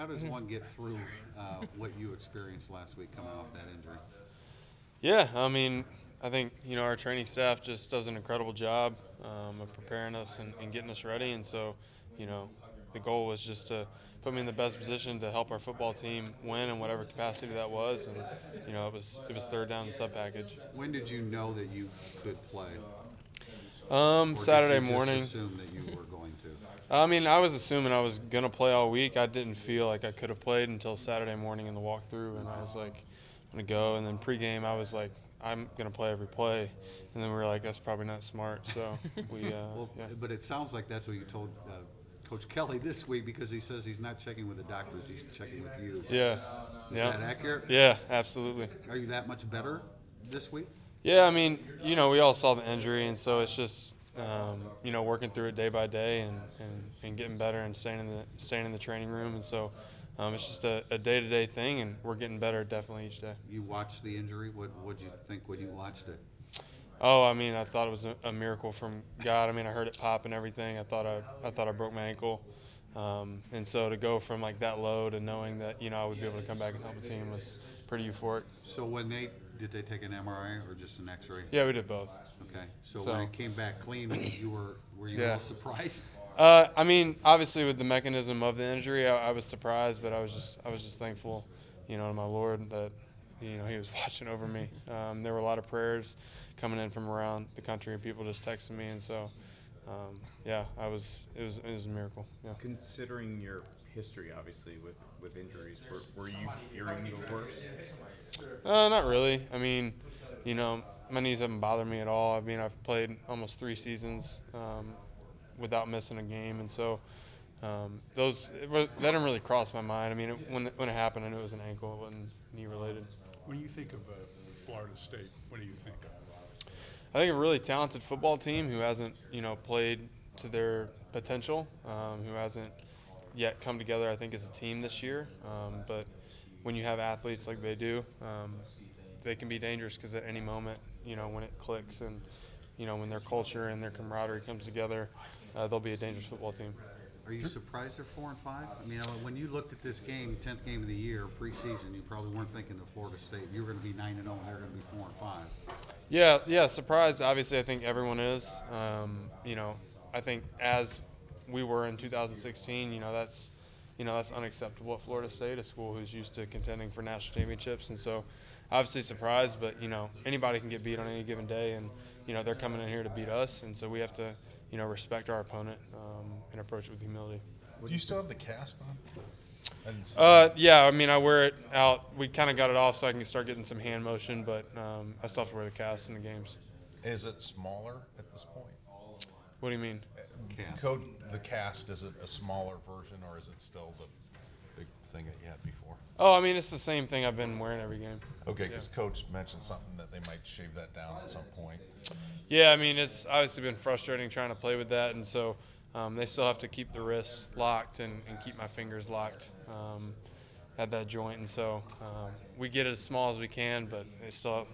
How does one get through what you experienced last week coming off that injury? Yeah, I mean, I think our training staff just does an incredible job of preparing us and getting us ready, and so you know the goal was just to put me in the best position to help our football team win in whatever capacity that was, and it was third down and sub package. When did you know that you could play, or did Saturday you just morning. assume that you were going to? I mean, I was assuming I was gonna play all week. I didn't feel like I could have played until Saturday morning in the walkthrough, and I was like, I'm gonna go. And then pregame, I was like, I'm gonna play every play. And then we were like, that's probably not smart. So we, Well, yeah, but it sounds like that's what you told Coach Kelly this week, because he says he's not checking with the doctors, he's checking with you. yeah, Is yeah, that accurate? yeah, absolutely. Are you that much better this week? Yeah, I mean, we all saw the injury, and so it's just, working through it day by day and getting better and staying in the training room, and so it's just a day-to-day thing, and we're getting better definitely each day. You watched the injury. What did you think when you watched it? Oh, I mean, I thought it was a miracle from God. I mean, I heard it pop and everything. I thought I broke my ankle, and so to go from like that low to knowing that I would be able to come back and help the team was pretty euphoric. So did they take an MRI or just an X-ray? Yeah, we did both. Okay. So So- when it came back clean, were you a Yeah. little surprised? I mean, obviously with the mechanism of the injury, I was surprised, but I was just thankful, to my Lord that, He was watching over me. There were a lot of prayers coming in from around the country and people just texting me, and so, yeah, it was a miracle. Yeah. Considering your history, obviously, with injuries, were you fearing the worst? Not really. I mean, my knees haven't bothered me at all. I mean, I've played almost 3 seasons without missing a game, and so that didn't really cross my mind. I mean, when it happened, I knew it was an ankle, it wasn't knee related. When you think of Florida State, what do you think of? I think a really talented football team who hasn't, played to their potential, who hasn't yet come together, I think, as a team this year. But when you have athletes like they do, they can be dangerous because at any moment, when it clicks and, when their culture and their camaraderie comes together, they'll be a dangerous football team. Are you surprised they're 4-5? I mean, when you looked at this game, 10th game of the year, preseason, you probably weren't thinking of Florida State. You were going to be 9-0, and they're going to be 4-5. Yeah, surprised. Obviously, I think everyone is. I think as we were in 2016, that's unacceptable at Florida State, a school who's used to contending for national championships, and so obviously surprised. But anybody can get beat on any given day, and they're coming in here to beat us, and so we have to respect our opponent and approach it with humility. Do you still have the cast on? I didn't see Yeah, I mean, I wear it out. We kind of got it off so I can start getting some hand motion, but I still have to wear the cast in the games. Is it smaller at this point? What do you mean? Cast. The cast, is it a smaller version, or is it still the big thing that you had before? Oh, I mean, it's the same thing I've been wearing every game. Okay, because Coach mentioned something that they might shave that down at some point. Yeah, I mean, it's obviously been frustrating trying to play with that, and so they still have to keep the wrists locked and keep my fingers locked at that joint, and so we get it as small as we can, but it still,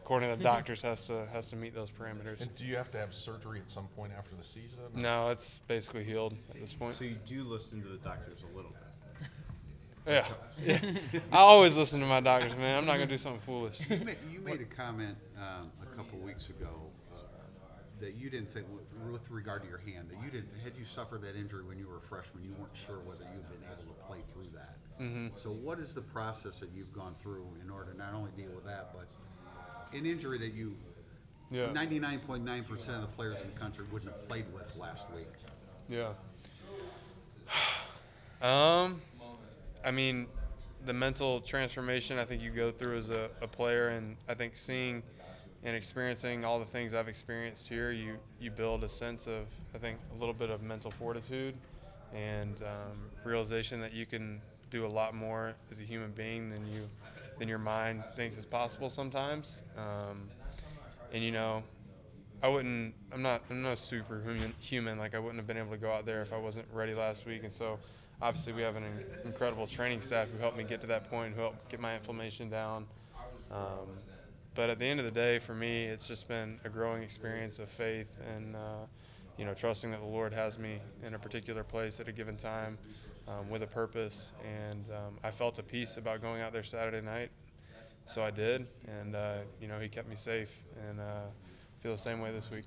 according to the doctors, has to meet those parameters. And do you have to have surgery at some point after the season? No, it's basically healed at this point. So you do listen to the doctors a little bit. Yeah. I always listen to my doctors, man. I'm not gonna do something foolish. You made a comment a couple weeks ago that you didn't think, with regard to your hand, that had you suffered that injury when you were a freshman, you weren't sure whether you'd been able to play through that. Mm-hmm. So what is the process that you've gone through in order to not only deal with that, but an injury that you Yeah. 99.9% of the players in the country wouldn't have played with last week? Yeah. I mean, the mental transformation I think you go through as a player, and I think seeing and experiencing all the things I've experienced here, you build a sense of, I think, a little bit of mental fortitude and realization that you can do a lot more as a human being than your mind thinks is possible sometimes. And I'm not superhuman. Like, I wouldn't have been able to go out there if I wasn't ready last week, and so obviously we have an incredible training staff who helped me get to that point, who helped get my inflammation down. But at the end of the day, for me, it's just been a growing experience of faith and trusting that the Lord has me in a particular place at a given time, with a purpose, and I felt a peace about going out there Saturday night, so I did, and you know, he kept me safe, and feel the same way this week.